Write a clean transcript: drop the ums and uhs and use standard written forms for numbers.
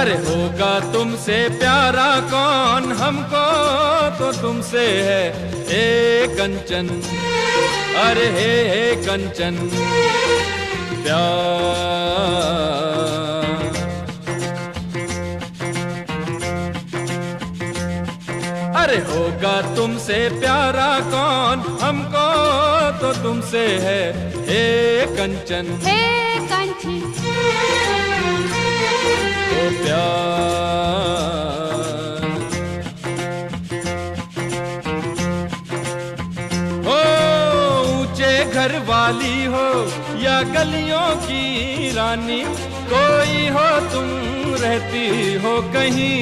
अरे होगा तुमसे प्यारा कौन, हमको तो तुमसे है हे कंचन, अरे हे कंचन प्यार। अरे होगा तुमसे प्यारा कौन, हमको तो तुमसे है हे कंचन, हे कंचन ओ प्यार। हो ऊंचे घर वाली हो या गलियों की रानी, कोई हो तुम रहती हो कहीं,